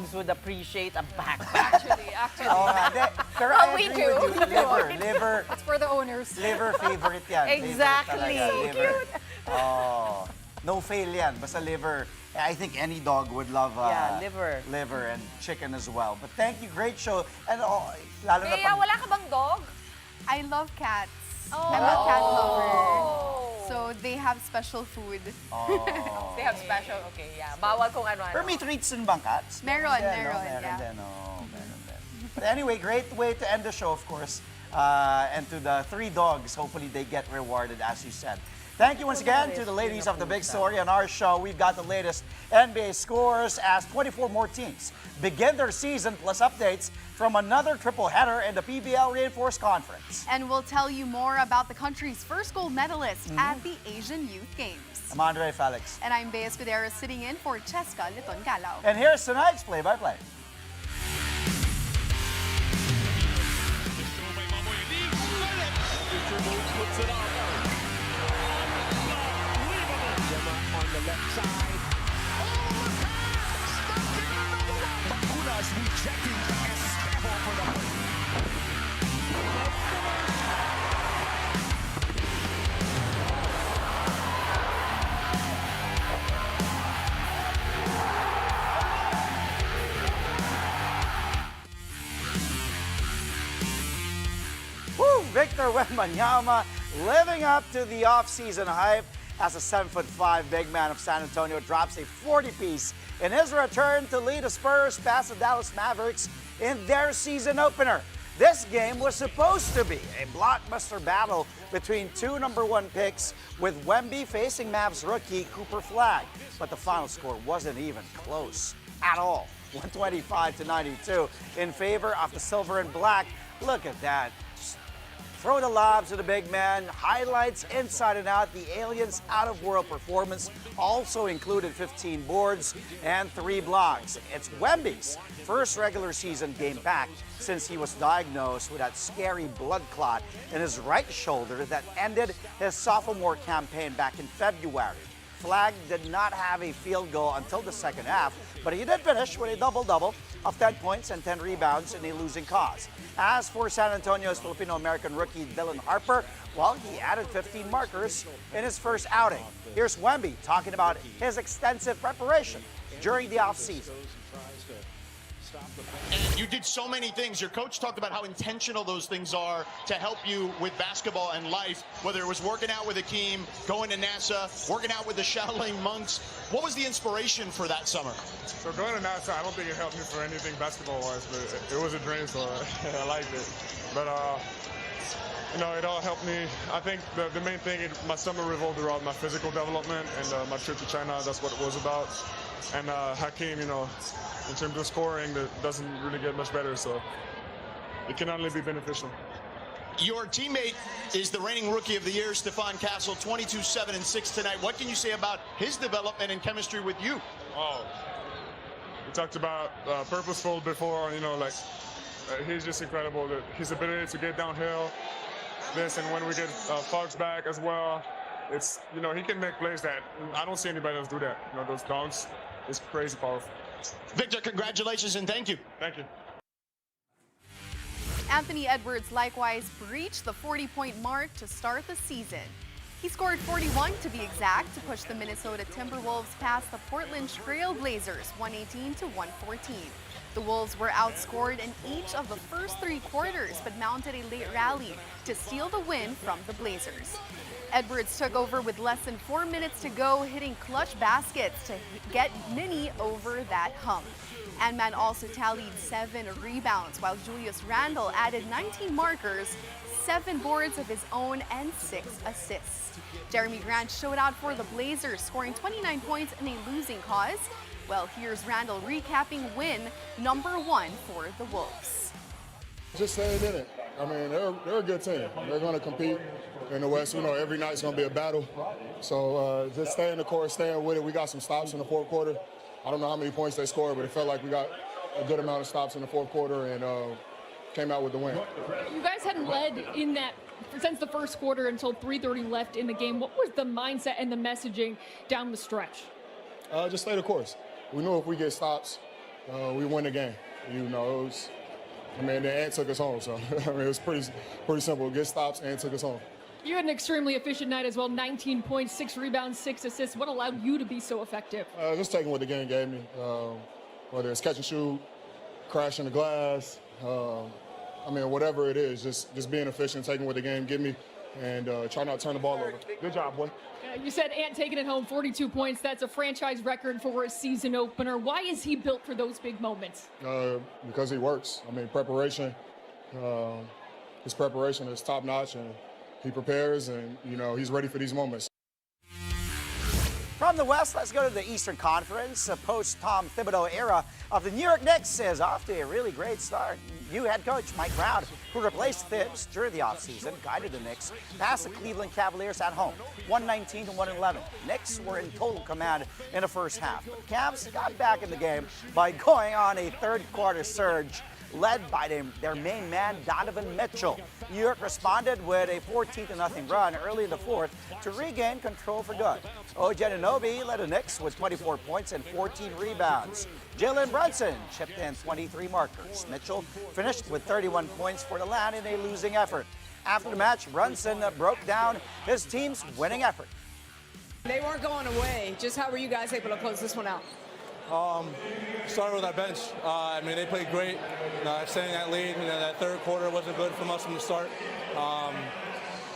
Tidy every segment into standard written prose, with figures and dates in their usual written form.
dogs would appreciate a backpack. Actually. Pero Well, I we agree do. with you. Liver. It's for the owners. Liver favorite yan. Exactly. Favorite talaga, liver. Oh, no fail yan. Basta liver. I think any dog would love liver and chicken as well. But thank you, great show. And lalo na Bea, wala ka bang dog? I love cats. Oh. I'm a cat lover. So they have special food. They have special, okay, yeah. Bawal kung ano-ano. Pero may treats din bang cats? Meron, Meron yeah. din. But anyway, great way to end the show, of course. And to the 3 dogs, hopefully they get rewarded, as you said. Thank you once again to the ladies of the big story on our show. We've got the latest NBA scores as 24 more teams begin their season, plus updates from another triple header in the PBL Reinforced Conference. And we'll tell you more about the country's first gold medalist at the Asian Youth Games. I'm Andre Felix. And I'm Bea Escudero sitting in for Cheska Liton Galao. And here's tonight's play-by-play. On the left side. Oh, the pass! Stuck in another one! Bakuna's rejecting Esteban for the Woo! Victor Wembanyama living up to the offseason hype as a 7'5" big man of San Antonio drops a 40-piece in his return to lead the Spurs past the Dallas Mavericks in their season opener. This game was supposed to be a blockbuster battle between 2 #1 picks, with Wemby facing Mavs rookie Cooper Flagg. But the final score wasn't even close at all. 125-92 in favor of the silver and black. Look at that. Throw the lobs to the big man, highlights inside and out. The Aliens' out-of-world performance also included 15 boards and 3 blocks. It's Wemby's first regular season game back since he was diagnosed with that scary blood clot in his right shoulder that ended his sophomore campaign back in February. Flagg did not have a field goal until the second half, but he did finish with a double-double of 10 points and 10 rebounds in a losing cause. As for San Antonio's Filipino-American rookie Dylan Harper, well, he added 15 markers in his first outing. Here's Wemby talking about his extensive preparation during the offseason. And you did so many things. Your coach talked about how intentional those things are to help you with basketball and life, whether it was working out with Akeem, going to NASA, working out with the Shaolin monks. What was the inspiration for that summer? So going to NASA, I don't think it helped me for anything basketball-wise, but it was a dream, so I liked it. But, it all helped me. I think the main thing, my summer revolved around my physical development and my trip to China. That's what it was about. And Hakeem, in terms of scoring, that doesn't really get much better, so it can only be beneficial. Your teammate is the reigning Rookie of the Year, Stephon Castle, 22, 7, and 6 tonight. What can you say about his development and chemistry with you? Oh, we talked about purposeful before, he's just incredible. His ability to get downhill, and when we get Fox back as well, it's, he can make plays that I don't see anybody else do that. Those dunks, it's crazy powerful. Victor, congratulations and thank you. Thank you. Anthony Edwards likewise breached the 40-point mark to start the season. He scored 41 to be exact to push the Minnesota Timberwolves past the Portland Trail Blazers 118-114. The Wolves were outscored in each of the first 3 quarters but mounted a late rally to steal the win from the Blazers. Edwards took over with less than 4 minutes to go, hitting clutch baskets to get Mini over that hump. Ant-Man also tallied 7 rebounds, while Julius Randle added 19 markers, 7 boards of his own, and 6 assists. Jeremy Grant showed out for the Blazers, scoring 29 points in a losing cause. Well, here's Randle recapping win #1 for the Wolves. Just staying in it. I mean, they're a good team. They're going to compete in the West. Every night's going to be a battle. So just staying the course, staying with it. We got some stops in the fourth quarter. I don't know how many points they scored, but it felt like we got a good amount of stops in the fourth quarter and came out with the win. You guys hadn't led in that since the first quarter until 3:30 left in the game. What was the mindset and the messaging down the stretch? Just stay the course. We knew if we get stops, we win the game. You know, the Ant took us home, so I mean, it was pretty simple. Get stops, and took us home. You had an extremely efficient night as well. 19 points, 6 rebounds, 6 assists. What allowed you to be so effective? Just taking what the game gave me, whether it's catch and shoot, crashing the glass. I mean, whatever it is, just being efficient, taking what the game give me, and try not to turn the ball over. Good job, boy. You said Ant taking it home, 42 points. That's a franchise record for a season opener. Why is he built for those big moments? Because he works. I mean, preparation. His preparation is top notch, and he prepares, and you know he's ready for these moments. From the West, let's go to the Eastern Conference. A post-Tom Thibodeau era of the New York Knicks is off to a really great start. New head coach Mike Brown, who replaced Thibs during the offseason, guided the Knicks past the Cleveland Cavaliers at home, 119 to 111. Knicks were in total command in the first half. But Cavs got back in the game by going on a third-quarter surge led by their main man, Donovan Mitchell. New York responded with a 14-0 run early in the fourth to regain control for good. OG Anunoby led the Knicks with 24 points and 14 rebounds. Jalen Brunson chipped in 23 markers. Mitchell finished with 31 points for the Land in a losing effort. After the match, Brunson broke down his team's winning effort. They weren't going away. Just how were you guys able to close this one out? Started with our bench. I mean, they played great. Extending that lead, that third quarter wasn't good from us from the start.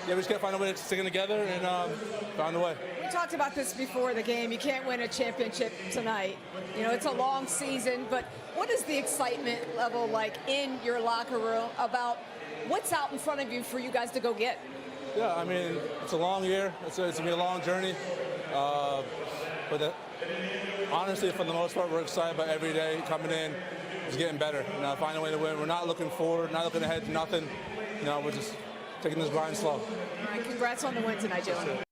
We just got to find a way to stick it together and found a way. We talked about this before the game. You can't win a championship tonight. You know, it's a long season, but what is the excitement level like in your locker room about what's out in front of you for you guys to go get? Yeah, I mean, it's a long year. It's going to be a long journey. Honestly, for the most part, we're excited about every day coming in. It's getting better. Finding a way to win. We're not looking forward, not looking ahead to nothing. We're just taking this grind slow. All right, congrats on the win tonight, Jalen.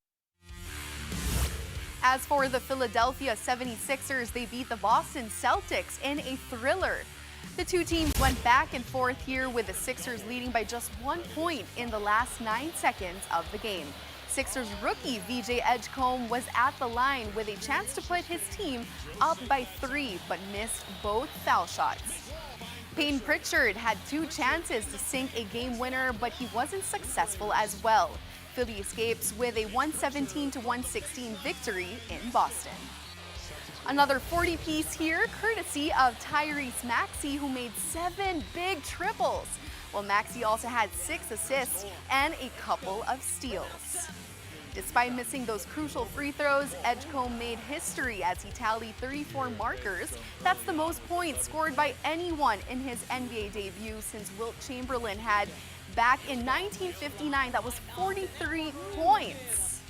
As for the Philadelphia 76ers, they beat the Boston Celtics in a thriller. The two teams went back and forth here, with the Sixers leading by just 1 point in the last 9 seconds of the game. Sixers rookie VJ Edgecombe was at the line with a chance to put his team up by 3, but missed both foul shots. Payton Pritchard had 2 chances to sink a game winner, but he wasn't successful as well. Philly escapes with a 117-116 victory in Boston. Another 40-piece here, courtesy of Tyrese Maxey, who made 7 big triples. Well, Maxey also had 6 assists and a couple of steals. Despite missing those crucial free throws, Edgecombe made history as he tallied 34 markers. That's the most points scored by anyone in his NBA debut since Wilt Chamberlain had back in 1959. That was 43 points.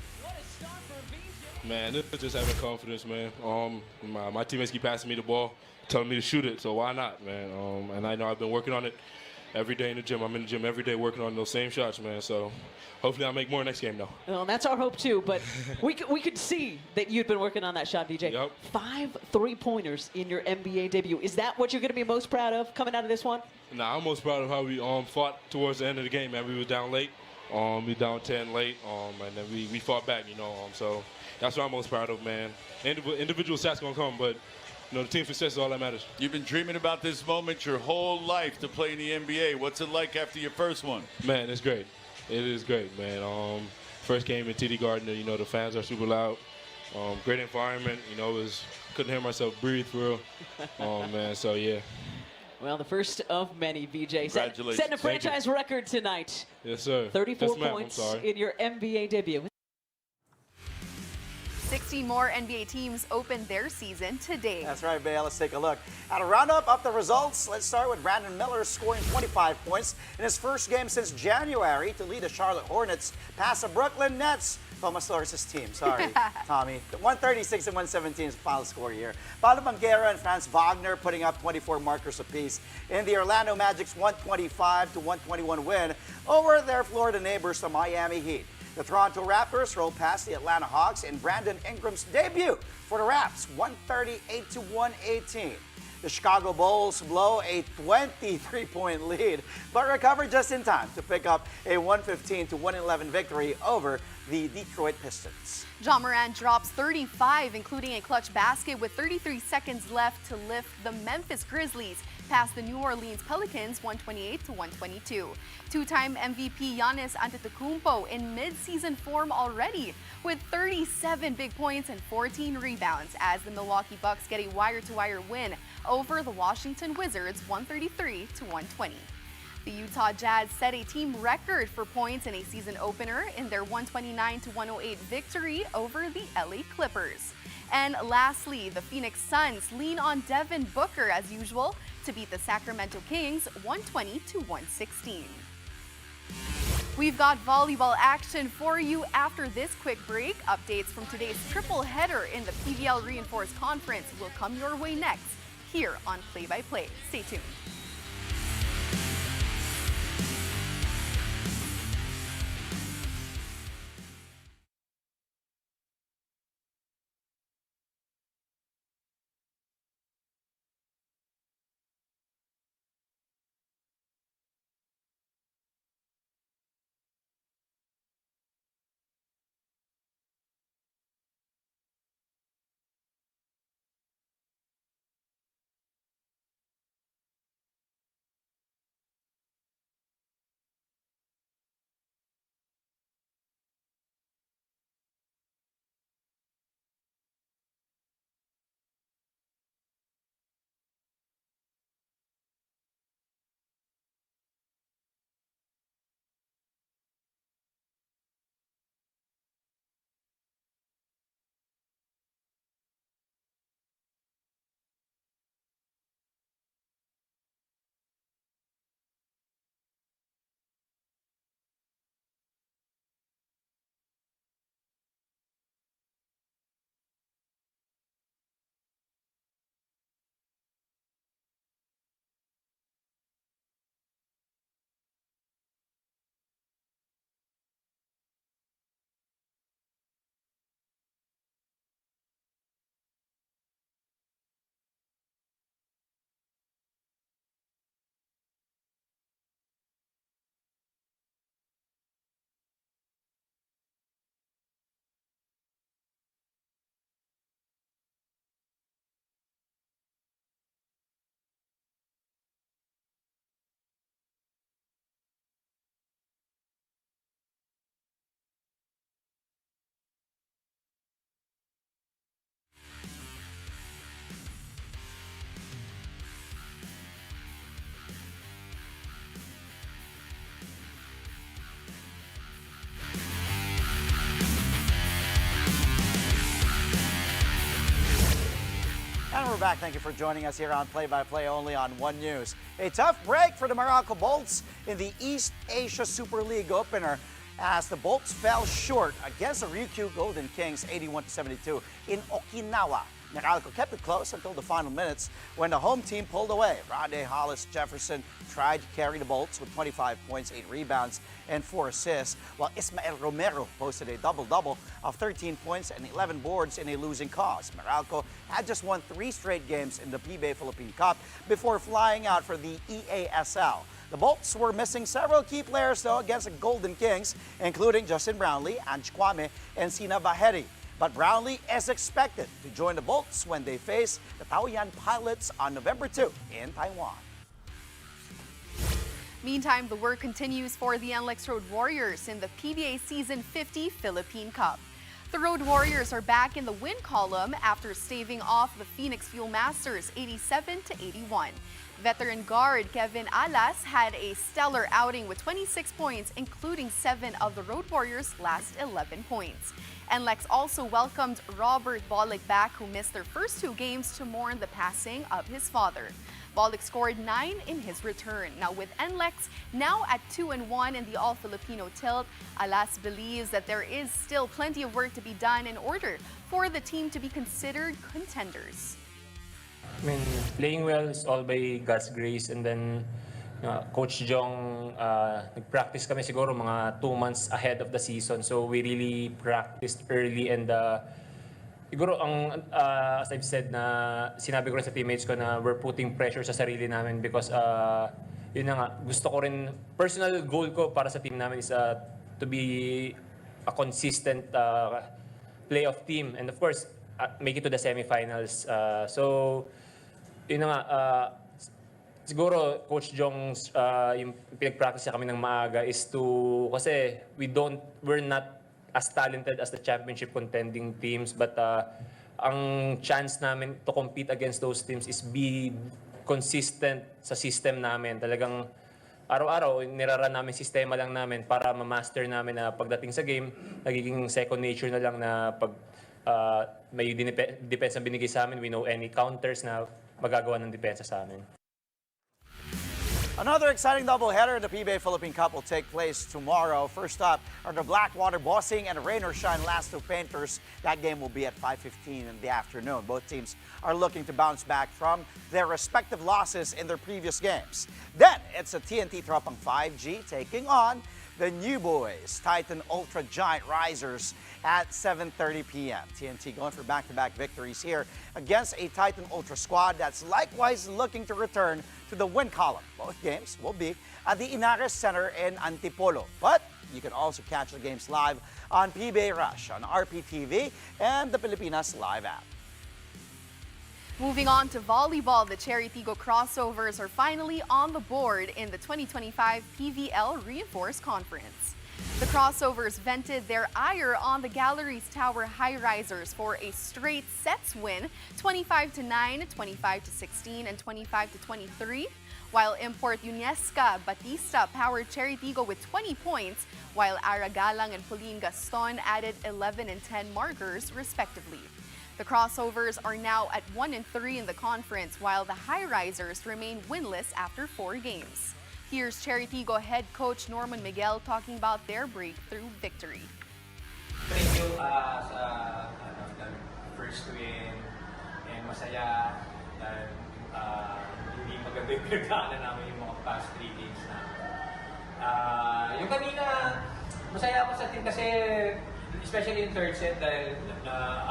Man, this is just having confidence, man. My teammates keep passing me the ball, telling me to shoot it, so why not, man? And I know I've been working on it every day in the gym. I'm in the gym every day working on those same shots, man. So hopefully I'll make more next game, though. Well, that's our hope, too. But we could see that you'd been working on that shot, VJ. Yep. 5 3-pointers in your NBA debut. Is that what you're going to be most proud of coming out of this one? Nah, I'm most proud of how we fought towards the end of the game, man. We were down late. We were down 10 late, and then we fought back, so that's what I'm most proud of, man. Individual stats going to come, but the team success is all that matters. You've been dreaming about this moment your whole life to play in the NBA. What's it like after your first one? Man, it's great. It is great, man. First game in TD Garden, the fans are super loud. Great environment, couldn't hear myself breathe for real. Man, so yeah. Well, the first of many, VJ. Congratulations. Setting a franchise record tonight. Yes, sir. 34 yes, points in your NBA debut. 60 more NBA teams opened their season today. That's right, Bale. Let's take a look at a roundup of the results. Let's start with Brandon Miller scoring 25 points in his first game since January to lead the Charlotte Hornets past the Brooklyn Nets. Thomas Loris' team, sorry, Tommy. 136 and 117 is the final score here. Paulo Banchero and Franz Wagner putting up 24 markers apiece in the Orlando Magic's 125-121 win over their Florida neighbors, the Miami Heat. The Toronto Raptors rolled past the Atlanta Hawks in Brandon Ingram's debut for the Raps, 138-118. The Chicago Bulls blow a 23-point lead, but recover just in time to pick up a 115-111 victory over the Detroit Pistons. Ja Morant drops 35, including a clutch basket with 33 seconds left to lift the Memphis Grizzlies past the New Orleans Pelicans 128-122. Two-time MVP Giannis Antetokounmpo in mid-season form already with 37 big points and 14 rebounds as the Milwaukee Bucks get a wire-to-wire win over the Washington Wizards 133-120. The Utah Jazz set a team record for points in a season opener in their 129-108 victory over the LA Clippers. And lastly, the Phoenix Suns lean on Devin Booker as usual to beat the Sacramento Kings 120-116. We've got volleyball action for you after this quick break. Updates from today's triple header in the PBL Reinforced Conference will come your way next here on Play by Play. Stay tuned. And we're back. Thank you for joining us here on Play by Play only on One News. A tough break for the Meralco Bolts in the East Asia Super League opener as the Bolts fell short against the Ryukyu Golden Kings 81-72 in Okinawa. Meralco kept it close until the final minutes when the home team pulled away. Rade Hollis Jefferson tried to carry the Bolts with 25 points, 8 rebounds, and 4 assists, while Ismael Romero posted a double-double of 13 points and 11 boards in a losing cause. Meralco had just won 3 straight games in the PBA Philippine Cup before flying out for the EASL. The Bolts were missing several key players, though, against the Golden Kings, including Justin Brownlee, Ange Kwame, and Sina Baheri. But Brownlee is expected to join the Bolts when they face the Taoyuan Pilots on November 2 in Taiwan. Meantime, the work continues for the NLEX Road Warriors in the PBA Season 50 Philippine Cup. The Road Warriors are back in the win column after staving off the Phoenix Fuel Masters 87-81. Veteran guard Kevin Alas had a stellar outing with 26 points, including 7 of the Road Warriors' last 11 points. NLEX also welcomed Robert Bolick back, who missed their first 2 games to mourn the passing of his father. Bolick scored 9 in his return. Now with NLEX now at 2-1 in the All-Filipino tilt, Alas believes that there is still plenty of work to be done in order for the team to be considered contenders. I mean, playing well is all by God's grace, and then Coach Jong, nag-practice kami siguro mga 2 months ahead of the season, so we really practiced early, and siguro ang as I've said na sinabi ko rin sa teammates ko na we're putting pressure sa sarili namin because yun na nga, gusto ko rin, personal goal ko para sa team namin is to be a consistent playoff team, and of course, make it to the semifinals. So, yun na nga, siguro Coach Jong's yung pinag-practice niya kami ng maaga is to, kasi we're not as talented as the championship contending teams, but ang chance namin to compete against those teams is be consistent sa system namin. Talagang araw-araw, niraran namin sistema lang namin para ma-master namin na pagdating sa game, nagiging second nature na lang na pag may depensa binigay sa amin, we know any counters na magagawa ng depensa sa amin. Another exciting doubleheader in the PBA Philippine Cup will take place tomorrow. First up are the Blackwater Bossing and Rain or Shine Last Two Painters. That game will be at 5:15 in the afternoon. Both teams are looking to bounce back from their respective losses in their previous games. Then it's a TNT Tropang 5G taking on the New Boys, Titan Ultra Giant Risers at 7:30 p.m. TNT going for back-to-back victories here against a Titan Ultra squad that's likewise looking to return to the win column. Both games will be at the Inares Center in Antipolo. But you can also catch the games live on PBA Rush, on RPTV, and the Pilipinas Live app. Moving on to volleyball, the Cherry Tigo crossovers are finally on the board in the 2025 PVL Reinforced Conference. The crossovers vented their ire on the Galleries Tower High Risers for a straight sets win, 25-9, 25-16, and 25-23, while import Unesca Batista powered Cherry Tigo with 20 points, while Aragalang and Pauline Gaston added 11 and 10 markers respectively. The crossovers are now at 1-3 in the conference, while the High Risers remain winless after 4 games. Here's Cherry Tigo head coach Norman Miguel talking about their breakthrough victory. Thank you sa first win, and masaya dahil hindi maganda yung pinagdaanan namin yung mga past 3 games namin. Yung kanina, masaya ako sa team kasi especially in third set dahil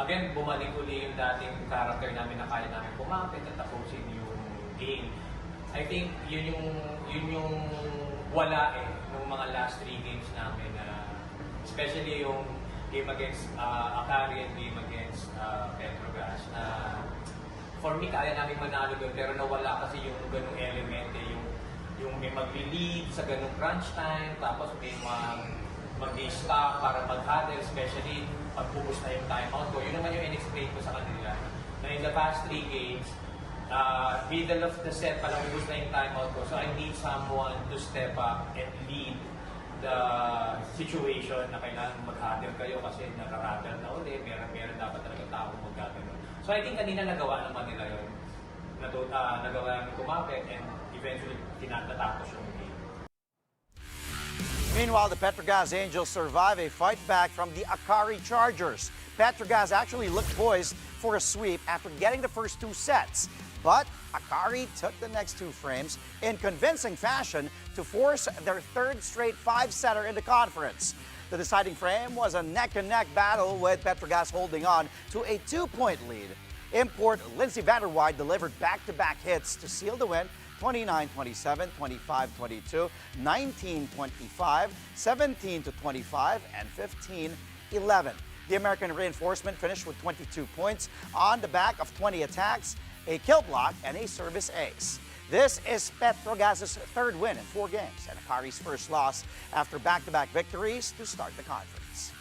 again, bumalik uli yung dating character namin na kaya namin kumapit at tapusin yung game. I think yun yung wala ng mga last 3 games namin, especially yung game against Akari and game against Petrogas. For me, kaya namin manalo doon pero nawala kasi yung ganung element, yung may mag-lead sa ganung crunch time, tapos may mag-stop para mag-huddle, especially pag bubus na yung timeout ko. Yun naman yung in-explain ko sa kanila. Na in the past 3 games, middle of the set palang bubus na yung timeout ko. So I need someone to step up and lead the situation na kailangan mag-huddle kayo kasi nararattle na ulit. Meron dapat talaga tao mag-huddle. So I think kanina nagawa naman nila yun. Nagawa namin kumapit and eventually tinatapos yung game. Meanwhile, the Petrogas Angels survive a fight back from the Akari Chargers. Petrogas actually looked poised for a sweep after getting the first 2 sets. But Akari took the next 2 frames in convincing fashion to force their 3rd straight 5-setter in the conference. The deciding frame was a neck-and-neck battle with Petrogas holding on to a 2-point lead. Import Lindsey Vanderwide delivered back-to-back hits to seal the win, 29-27, 25-22, 19-25, 17-25, and 15-11. The American reinforcement finished with 22 points on the back of 20 attacks, a kill block, and a service ace. This is Petrogas' 3rd win in 4 games and Akari's first loss after back-to-back victories to start the conference.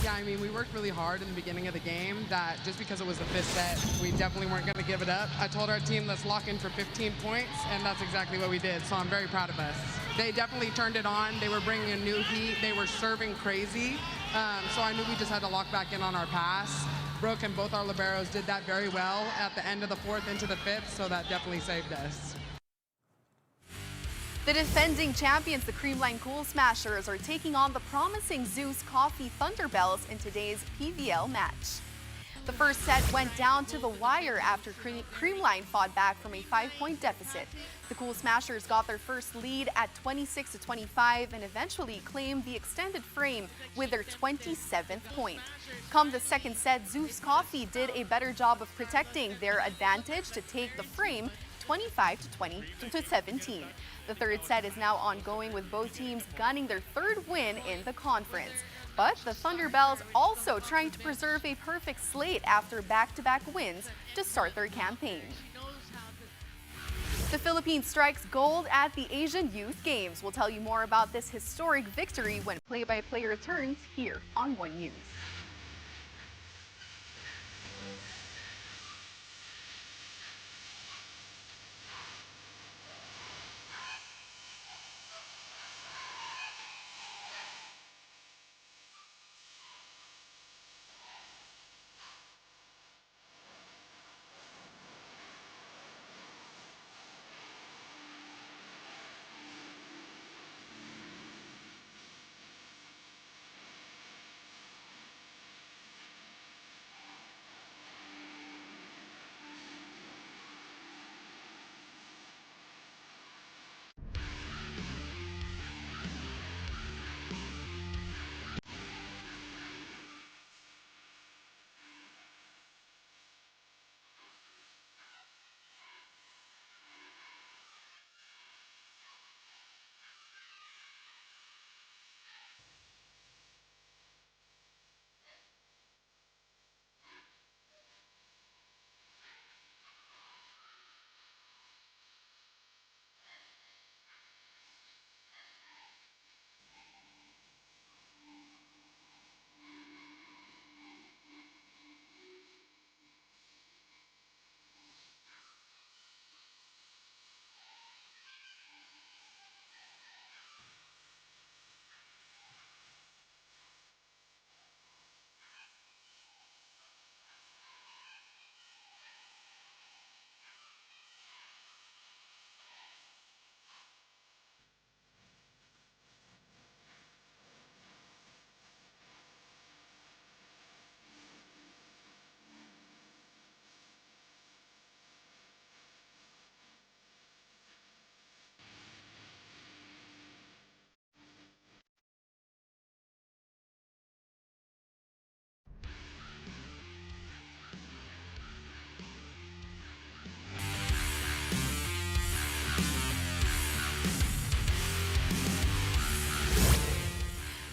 Yeah, I mean, we worked really hard in the beginning of the game that just because it was the 5th set, we definitely weren't going to give it up. I told our team, let's lock in for 15 points, and that's exactly what we did, so I'm very proud of us. They definitely turned it on. They were bringing a new heat. They were serving crazy, so I knew we just had to lock back in on our pass. Brooke and both our liberos did that very well at the end of the 4th into the 5th, so that definitely saved us. The defending champions, the Creamline Cool Smashers, are taking on the promising Zeus Coffee Thunderbells in today's PVL match. The first set went down to the wire after Creamline fought back from a 5-point deficit. The Cool Smashers got their first lead at 26-25 and eventually claimed the extended frame with their 27th point. Come the second set, Zeus Coffee did a better job of protecting their advantage to take the frame 25-20 to 17. The third set is now ongoing with both teams gunning their third win in the conference. But the Thunderbells also trying to preserve a perfect slate after back-to-back wins to start their campaign. The Philippines strikes gold at the Asian Youth Games. We'll tell you more about this historic victory when play-by-play returns here on One News.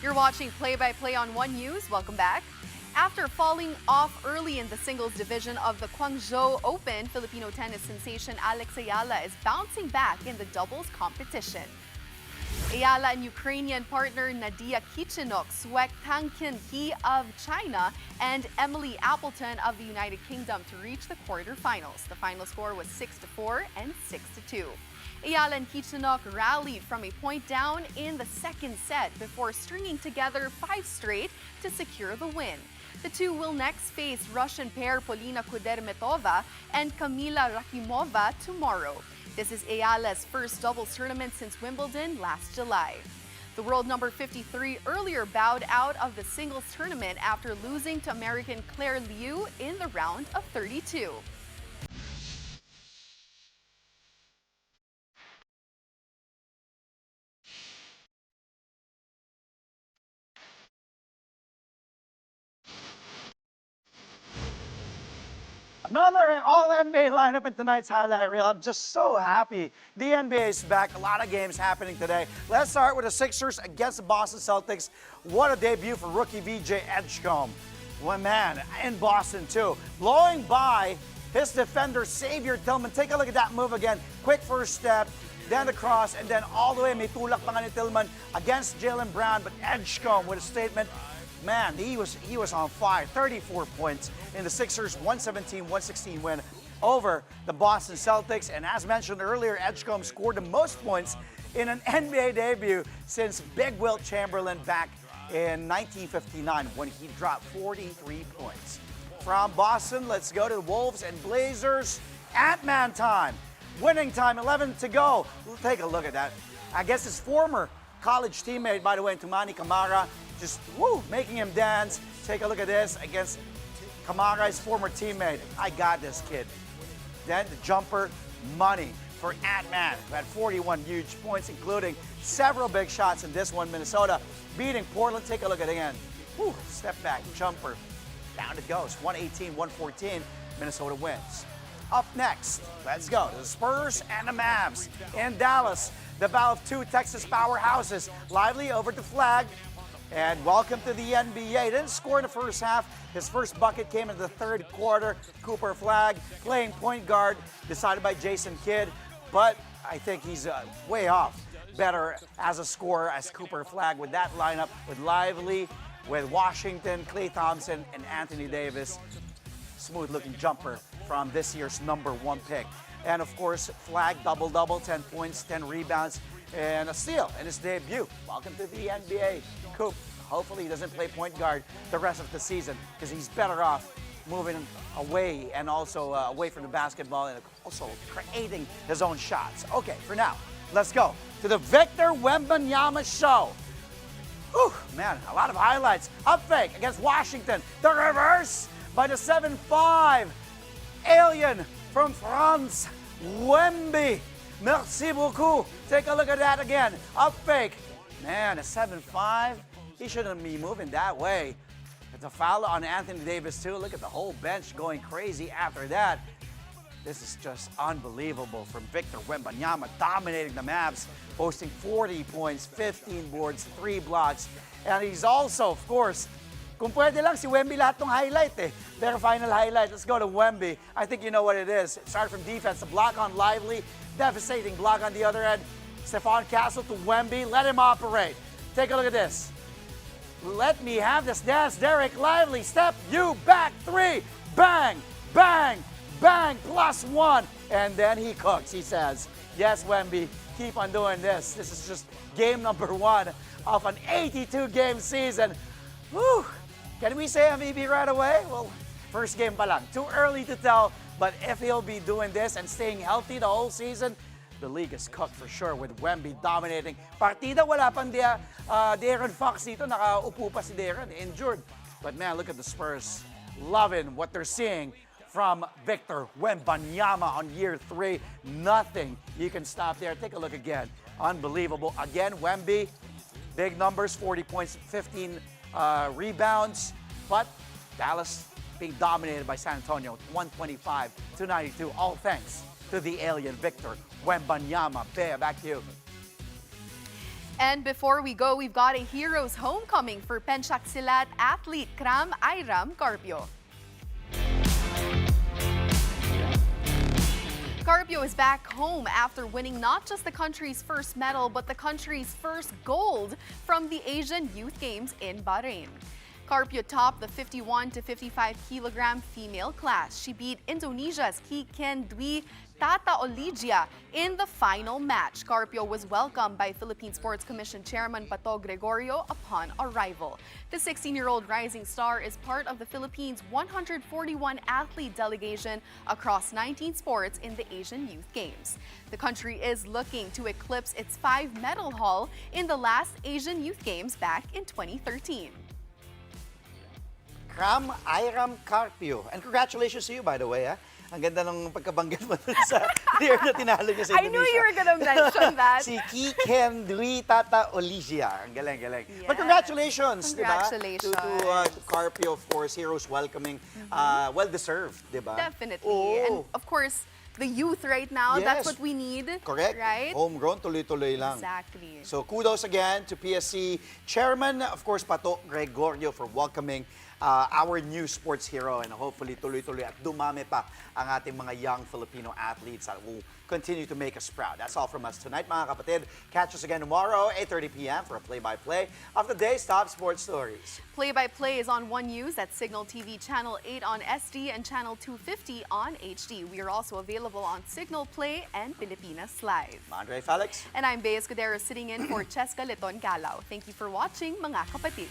You're watching Play-by-Play on One News. Welcome back. After falling off early in the singles division of the Guangzhou Open, Filipino tennis sensation Alex Ayala is bouncing back in the doubles competition. Ayala and Ukrainian partner Nadia Kichenok swept Tang Kin-hee of China and Emily Appleton of the United Kingdom to reach the quarterfinals. The final score was 6-4 and 6-2. Ayala and Kichenok rallied from a point down in the second set before stringing together 5 straight to secure the win. The two will next face Russian pair Polina Kudermetova and Kamila Rakimova tomorrow. This is Ayala's first doubles tournament since Wimbledon last July. The world number 53 earlier bowed out of the singles tournament after losing to American Claire Liu in the round of 32. Another All-NBA lineup in tonight's highlight reel. I'm just so happy. The NBA is back. A lot of games happening today. Let's start with the Sixers against the Boston Celtics. What a debut for rookie VJ Edgecombe. Well, man, in Boston too. Blowing by his defender, Xavier Tillman. Take a look at that move again. Quick first step, then the cross, and then all the way, may tulak pa nga ni Tillman against Jaylen Brown. But Edgecombe with a statement. Man, he was on fire. 34 points in the Sixers' 117-116 win over the Boston Celtics. And as mentioned earlier, Edgecombe scored the most points in an NBA debut since Big Wilt Chamberlain back in 1959 when he dropped 43 points. From Boston, let's go to the Wolves and Blazers. Ant-Man time. Winning time, 11 to go. We'll take a look at that. I guess his former college teammate, by the way, Tumani Camara, just making him dance. Take a look at this against Camara's former teammate. I got this kid. Then the jumper, money for Ant-Man, who had 41 huge points, including several big shots in this one. Minnesota beating Portland. Take a look at it again. Step back, jumper. Down it goes. 118-114. Minnesota wins. Up next, let's go to the Spurs and the Mavs. In Dallas, the battle of two Texas powerhouses. Lively over to Flag. And welcome to the NBA. He didn't score in the first half. His first bucket came in the third quarter. Cooper Flag playing point guard, decided by Jason Kidd. But I think he's way off. Better as a scorer as Cooper Flag with that lineup, with Lively, with Washington, Klay Thompson, and Anthony Davis. Smooth-looking jumper from this year's #1 pick. And of course, Flag double-double, 10 points, 10 rebounds, and a steal in his debut. Welcome to the NBA. Coop, hopefully he doesn't play point guard the rest of the season because he's better off moving away and also away from the basketball and also creating his own shots. Okay, for now, let's go to the Victor Wembanyama show. Whew, man, a lot of highlights. Up fake against Washington. The reverse by the 7'5" alien from France, Wemby. Merci beaucoup. Take a look at that again. Up fake. Man, a 7'5", he shouldn't be moving that way. It's a foul on Anthony Davis too. Look at the whole bench going crazy after that. This is just unbelievable from Victor Wembanyama, dominating the Mavs, posting 40 points, 15 boards, 3 blocks. And he's also, of course, kung pwede lang si Wemby lahat ng highlight eh. Their final highlight. Let's go to Wemby. I think you know what it is. It started from defense. The block on Lively. Devastating block on the other end. Stephon Castle to Wemby. Let him operate. Take a look at this. Let me have this dance, Derek Lively. Step you back 3. Bang, bang, bang, +1. And then he cooks, he says. Yes, Wemby, keep on doing this. This is just game #1 of an 82-game season. Whew. Can we say MVP right away? Well, first game pa lang. Too early to tell. But if he'll be doing this and staying healthy the whole season, the league is cooked for sure with Wemby dominating. Partida, wala pang De'Aaron Fox dito. Nakaupo pa si De'Aaron, injured. But man, look at the Spurs. Loving what they're seeing from Victor Wembanyama on year 3. Nothing you can stop there. Take a look again. Unbelievable. Again, Wemby, big numbers, 40 points, 15 rebounds. But Dallas being dominated by San Antonio, 125-92. All thanks to the alien Victor Wembanyama. Bea, back to you. And before we go, we've got a hero's homecoming for Penchak Silat athlete Kram Airam Carpio. Carpio is back home after winning not just the country's first medal, but the country's first gold from the Asian Youth Games in Bahrain. Carpio topped the 51 to 55 kilogram female class. She beat Indonesia's Kiken Dwi Tata Oligia in the final match. Carpio was welcomed by Philippine Sports Commission Chairman Pato Gregorio upon arrival. The 16-year-old rising star is part of the Philippines' 141 athlete delegation across 19 sports in the Asian Youth Games. The country is looking to eclipse its 5-medal haul in the last Asian Youth Games back in 2013. Kram Airam Carpio. And congratulations to you, by the way. Ang ganda ng pagkabanggit mo sa year na tinalo niya sa Indonesia. I knew you were gonna mention that. Si Kiken Dwi Tata Oligia. Ang galing, galing. Yes. But congratulations, congratulations. Diba? To Carpio, of course, heroes welcoming. Well-deserved, diba? Definitely. Oh. And of course, the youth right now, yes. That's what we need. Correct. Right? Homegrown, tuloy-tuloy lang. Exactly. So kudos again to PSC Chairman, of course, Pato Gregorio for welcoming our new sports hero, and hopefully tuloy-tuloy at dumami pa ang ating mga young Filipino athletes that will continue to make us proud. That's all from us tonight, mga kapatid. Catch us again tomorrow, 8:30 p.m. for a play-by-play of the day's top sports stories. Play-by-play is on One News at Signal TV Channel 8 on SD and Channel 250 on HD. We are also available on Signal Play and Pilipinas Live. I'm Andre Felix. And I'm Bea Escudero sitting in for Cheska Leton Galao. Thank you for watching, mga kapatid.